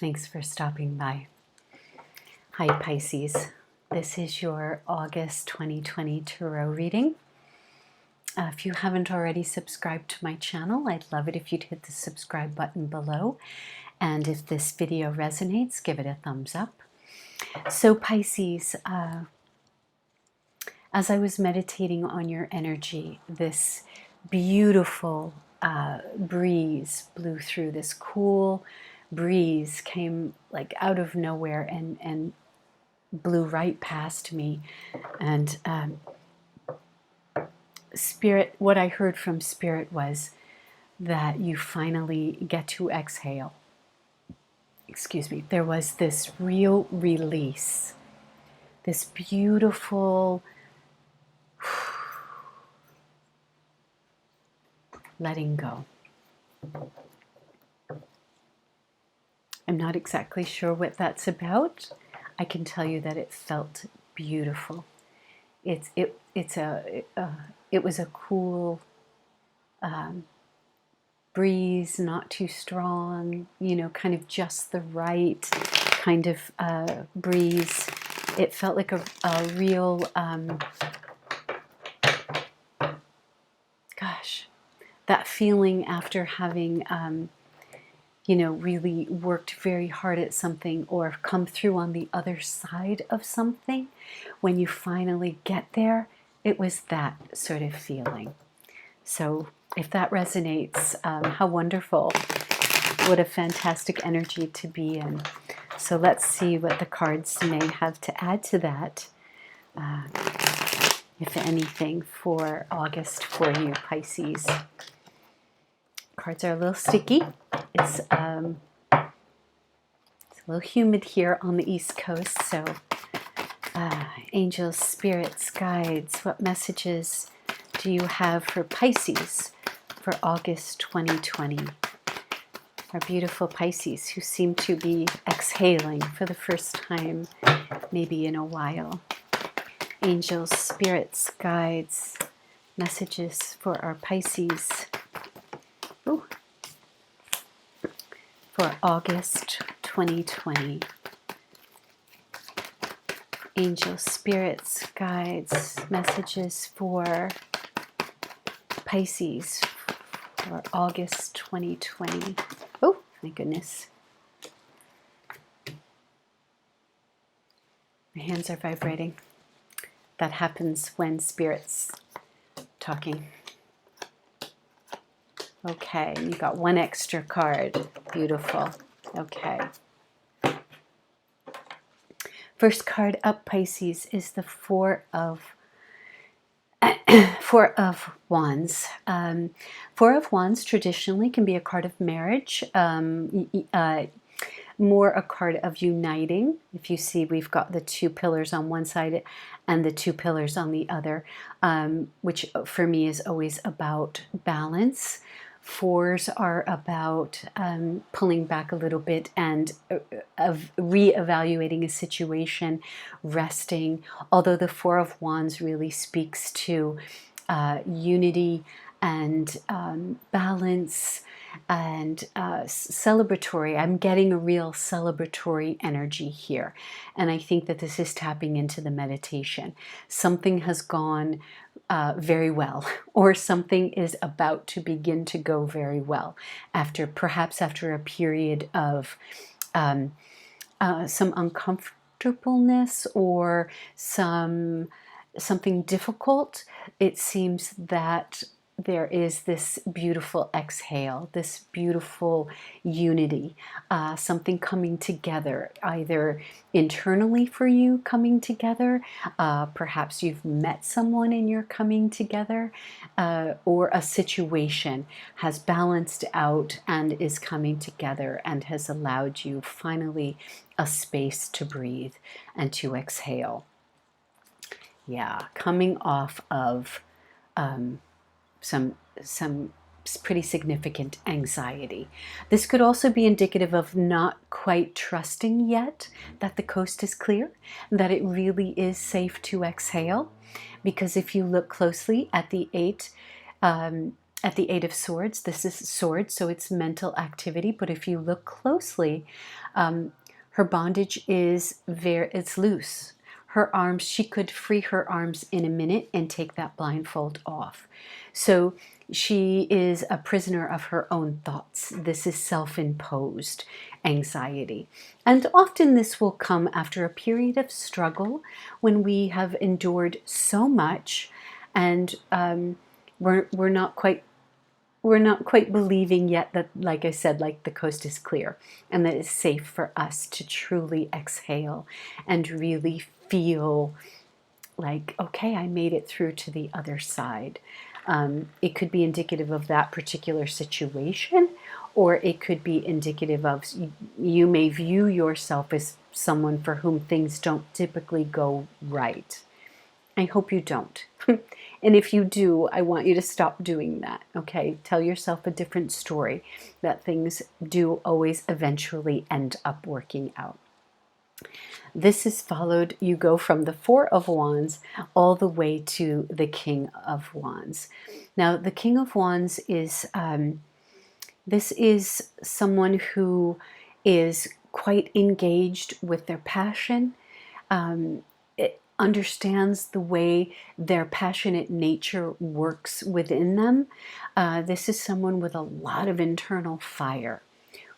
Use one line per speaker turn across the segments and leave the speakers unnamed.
Thanks for stopping by. Hi Pisces, this is your August 2020 Tarot reading. If you haven't already subscribed to my channel, I'd love it if you'd hit the subscribe button below. And if this video resonates, give it a thumbs up. So Pisces, as I was meditating on your energy, this beautiful breeze blew through. This cool breeze came like out of nowhere and blew right past me. And Spirit, what I heard from Spirit was that you finally get to exhale. Excuse me. There was this real release, this beautiful letting go. I'm not exactly sure what that's about. I can tell you that it felt beautiful. It was a cool breeze, not too strong, kind of just the right kind of breeze. It felt like a real, that feeling after having, really worked very hard at something or come through on the other side of something. When you finally get there, it was that sort of feeling. So if that resonates, how wonderful. What a fantastic energy to be in. So let's see what the cards may have to add to that, if anything, for August for you, Pisces. Cards are a little sticky. It's a little humid here on the East Coast, so angels, spirits, guides, what messages do you have for Pisces for August 2020? Our beautiful Pisces who seem to be exhaling for the first time, maybe in a while. Angels, spirits, guides, messages for our Pisces. Ooh. For August 2020. Angels, spirits, guides, messages for Pisces for August 2020. Oh, my goodness. My hands are vibrating. That happens when Spirit's talking. Okay, you got one extra card. Beautiful. Okay. First card up, Pisces, is the Four of Wands. Four of Wands traditionally can be a card of marriage, more a card of uniting. If you see, we've got the two pillars on one side and the two pillars on the other, which for me is always about balance. Fours are about pulling back a little bit and of reevaluating a situation, resting. Although the Four of Wands really speaks to unity and balance and celebratory. I'm getting a real celebratory energy here. And I think that this is tapping into the meditation. Something has gone very well, or something is about to begin to go very well perhaps after a period of some uncomfortableness or something difficult. It seems that there is this beautiful exhale, this beautiful unity, something coming together, either internally for you coming together, perhaps you've met someone and you're coming together, or a situation has balanced out and is coming together and has allowed you finally a space to breathe and to exhale. Yeah, coming off of some pretty significant anxiety. This could also be indicative of not quite trusting yet that the coast is clear, that it really is safe to exhale. Because if you look closely at the 8 At the Eight of Swords, this is swords, so it's mental activity. But if you look closely, her bondage is it's loose. Her arms, she could free her arms in a minute and take that blindfold off. So she is a prisoner of her own thoughts. This is self-imposed anxiety. And often this will come after a period of struggle when we have endured so much and we're not quite believing yet that, like I said, like the coast is clear and that it's safe for us to truly exhale and really feel like, okay, I made it through to the other side. It could be indicative of that particular situation, or it could be indicative of you may view yourself as someone for whom things don't typically go right. I hope you don't. And if you do, I want you to stop doing that, okay? Tell yourself a different story, that things do always eventually end up working out. This is followed, you go from the Four of Wands all the way to the King of Wands. Now, the King of Wands is, this is someone who is quite engaged with their passion. It understands the way their passionate nature works within them. This is someone with a lot of internal fire,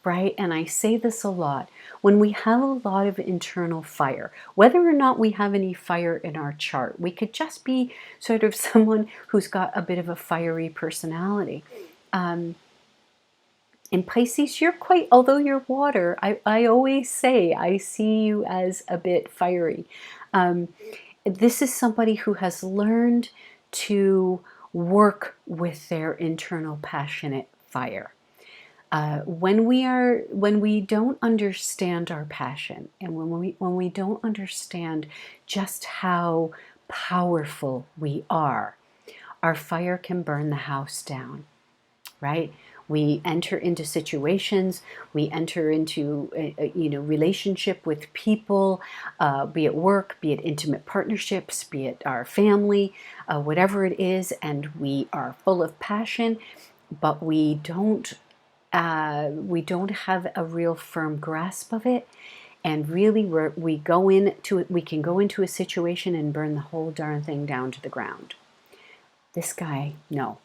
right? And I say this a lot. When we have a lot of internal fire, whether or not we have any fire in our chart, we could just be sort of someone who's got a bit of a fiery personality. In Pisces, you're quite, although you're water, I always say I see you as a bit fiery. This is somebody who has learned to work with their internal passionate fire. When we don't understand our passion, and when we don't understand just how powerful we are, our fire can burn the house down, right? We enter into situations, we enter into relationship with people, be it work, be it intimate partnerships, be it our family, whatever it is, and we are full of passion, but we don't have a real firm grasp of it. And really, we can go into a situation and burn the whole darn thing down to the ground. This guy, no.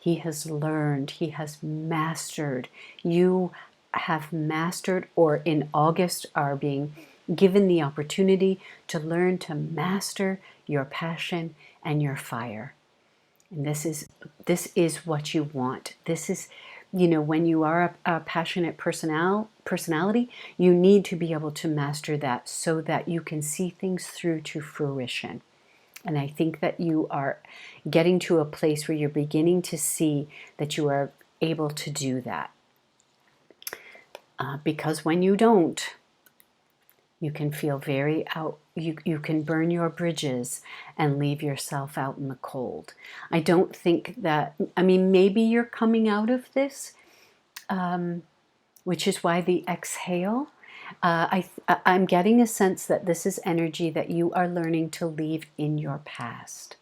He has learned, he has mastered. You have mastered, or in August are being given the opportunity to learn to master your passion and your fire. And this is what you want. This is, when you are a passionate personality, you need to be able to master that so that you can see things through to fruition. And I think that you are getting to a place where you're beginning to see that you are able to do that. Because when you don't, you can feel very out, you can burn your bridges and leave yourself out in the cold. I don't think that, maybe you're coming out of this, which is why the exhale. I'm getting a sense that this is energy that you are learning to leave in your past.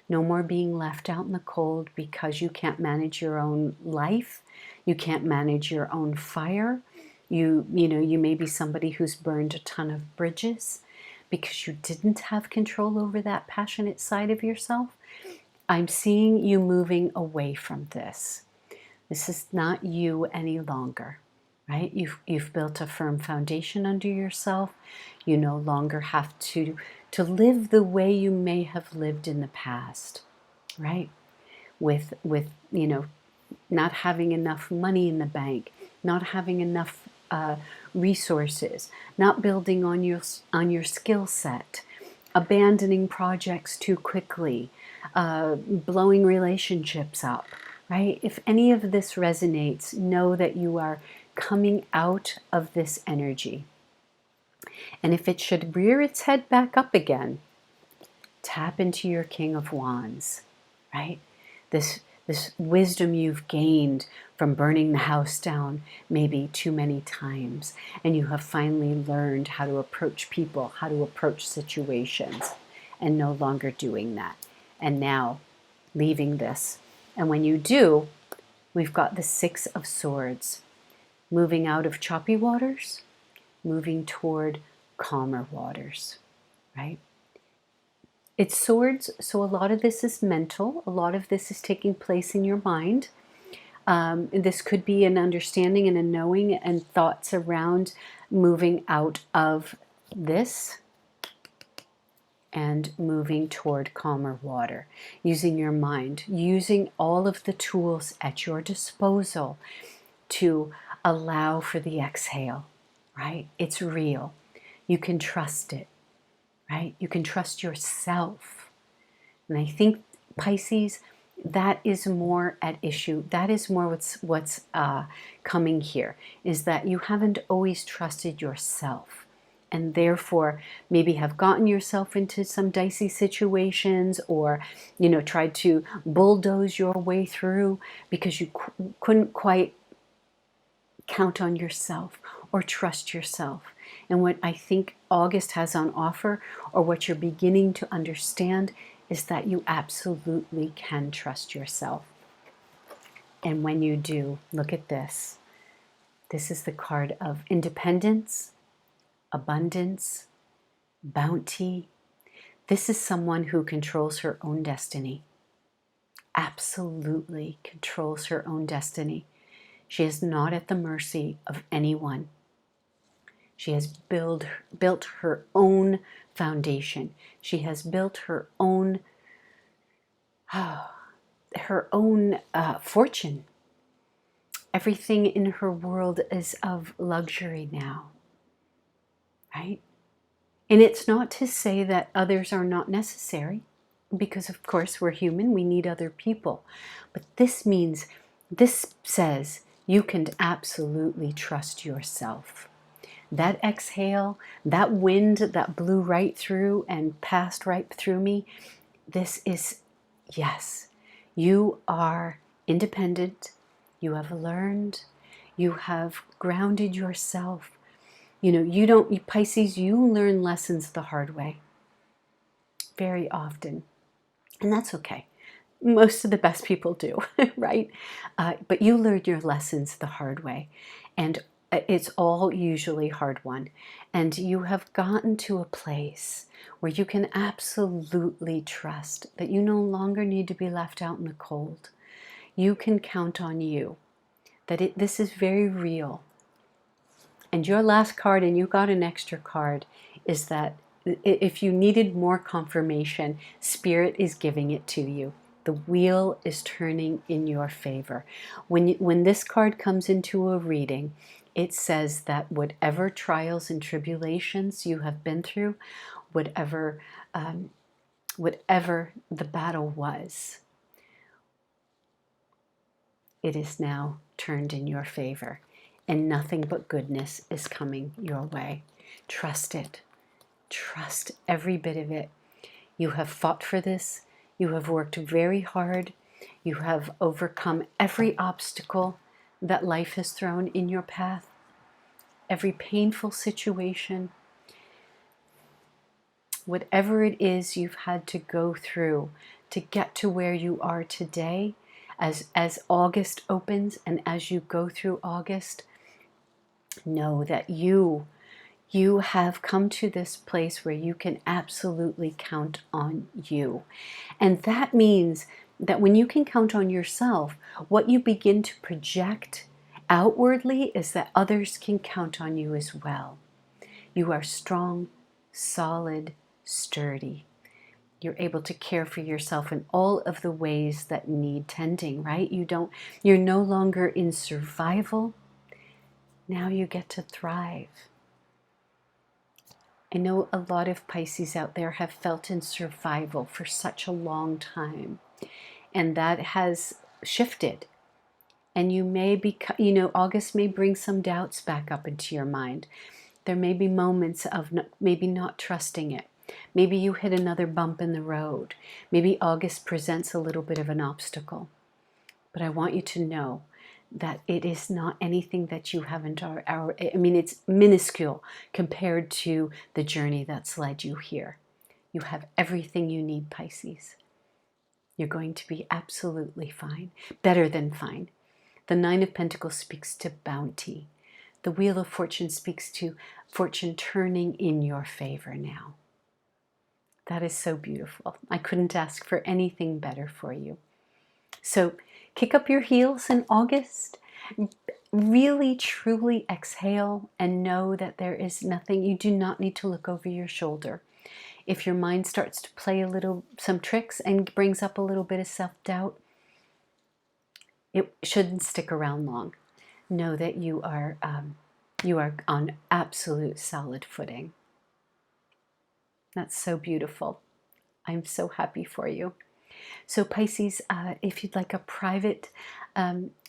No more being left out in the cold because you can't manage your own life. You can't manage your own fire. You may be somebody who's burned a ton of bridges because you didn't have control over that passionate side of yourself. I'm seeing you moving away from this. This is not you any longer. Right? You've built a firm foundation under yourself. You no longer have to live the way you may have lived in the past, right? With not having enough money in the bank, not having enough resources, not building on your skill set, abandoning projects too quickly, blowing relationships up, right? If any of this resonates, know that you are coming out of this energy. And if it should rear its head back up again, tap into your King of Wands, right? This wisdom you've gained from burning the house down maybe too many times, and you have finally learned how to approach people, how to approach situations, and no longer doing that. And now leaving this And when you do, we've got the Six of Swords, moving out of choppy waters, moving toward calmer waters, right? It's swords, so a lot of this is mental. A lot of this is taking place in your mind. This could be an understanding and a knowing and thoughts around moving out of this and moving toward calmer water, using your mind, using all of the tools at your disposal to allow for the exhale, right? It's real. You can trust it, right? You can trust yourself. And I think, Pisces, that is more at issue. That is more what's coming here, is that you haven't always trusted yourself, and therefore maybe have gotten yourself into some dicey situations, or tried to bulldoze your way through because you couldn't quite count on yourself or trust yourself. And what I think August has on offer, or what you're beginning to understand, is that you absolutely can trust yourself. And when you do, look at this. This is the card of independence, abundance, bounty. This is someone who controls her own destiny. Absolutely controls her own destiny. She is not at the mercy of anyone. She has built her own foundation. She has built her own fortune. Everything in her world is of luxury now, right? And it's not to say that others are not necessary, because of course we're human, we need other people. But this says you can absolutely trust yourself. That exhale, that wind that blew right through and passed right through me, this is, yes, you are independent, you have learned, you have grounded yourself. Pisces, you learn lessons the hard way very often, and that's okay. Most of the best people do, right? But you learn your lessons the hard way, and it's all usually hard won. And you have gotten to a place where you can absolutely trust that you no longer need to be left out in the cold. You can count on you, that this is very real. And your last card, and you got an extra card, is that if you needed more confirmation, Spirit is giving it to you. The wheel is turning in your favor. When this card comes into a reading, it says that whatever trials and tribulations you have been through, whatever the battle was, it is now turned in your favor, and nothing but goodness is coming your way. Trust it. Trust every bit of it. You have fought for this. You have worked very hard. You have overcome every obstacle that life has thrown in your path, every painful situation. Whatever it is you've had to go through to get to where you are today, as August opens and as you go through August, know that you have come to this place where you can absolutely count on you. And that means that when you can count on yourself, what you begin to project outwardly is that others can count on you as well. You are strong, solid, sturdy. You're able to care for yourself in all of the ways that need tending, right? You're no longer in survival. Now you get to thrive. I know a lot of Pisces out there have felt in survival for such a long time, and that has shifted. And you may be, August may bring some doubts back up into your mind. There may be moments of maybe not trusting it. Maybe you hit another bump in the road. Maybe August presents a little bit of an obstacle. But I want you to know that it is not anything that you haven't, it's minuscule compared to the journey that's led you here. You have everything you need, Pisces. You're going to be absolutely fine, better than fine. The Nine of Pentacles speaks to bounty. The Wheel of Fortune speaks to fortune turning in your favor now. That is so beautiful. I couldn't ask for anything better for you. So kick up your heels in August. Really, truly exhale and know that there is nothing. You do not need to look over your shoulder. If your mind starts to play some tricks and brings up a little bit of self-doubt, it shouldn't stick around long. Know that you are on absolute solid footing. That's so beautiful. I'm so happy for you. So Pisces, if you'd like a private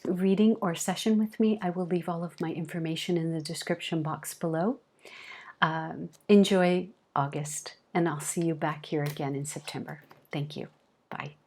reading or session with me, I will leave all of my information in the description box below. Enjoy August, and I'll see you back here again in September. Thank you. Bye.